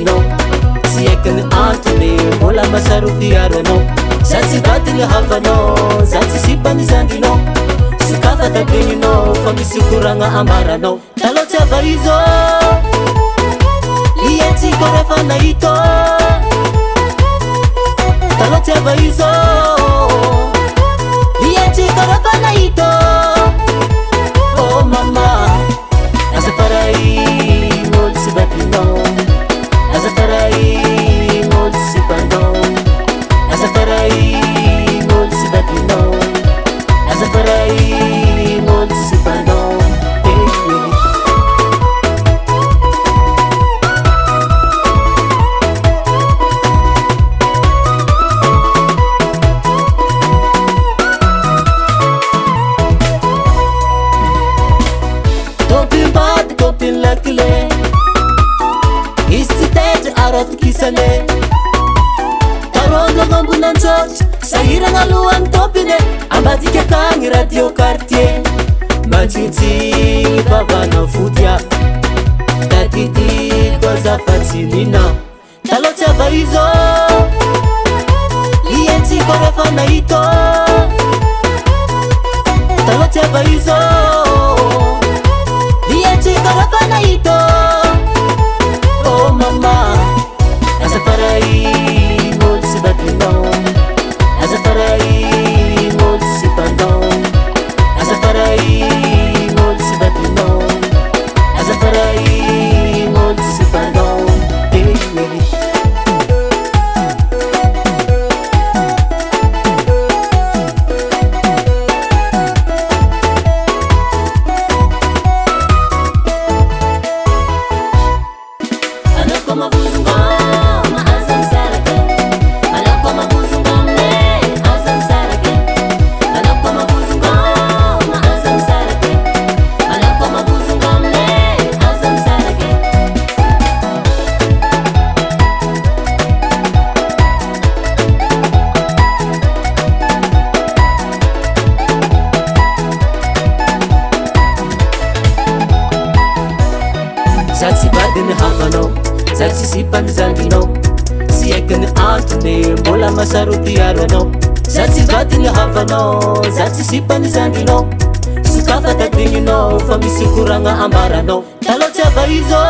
zandinao tsy haiko ny antony mbola masarofiaro anao za tsy vady ny havanao za tsy sipany zandinao sokafa tategninao fa misy koragna amaranao taloha tsy ava izo ientsika rehefa nahito taloha tsy ava izo ientsika rehefa nahito oh mama azafaray gn'olo tsy vadinao azafaray gn'olo tsy sipanao azafaray gn'olo tsy vadinao azafaray gn'olo tsy sipanao kisane tarono ngambunanchoch sahira ngaluan topine ambadike kangi radio quartier machichi bavana futia tatiti koza fatsilina talocha baizo ienchi korefa naito talocha baizo ienchi korefa naito oh mama azafaray gn'olo tsy vadinao azafaray gn'olo tsy sipanao azafaray gn'olo tsy vadinao azafaray gn'olo tsy sipanao za tsy vady ny havanao za tsy sipany zandinao tsy haiko ny antony mbola masarofiaro anao za tsy vady ny havanao za tsy sipany zandinao sokafa tategninao fa misy koragna amaranao taloha tsy ava izo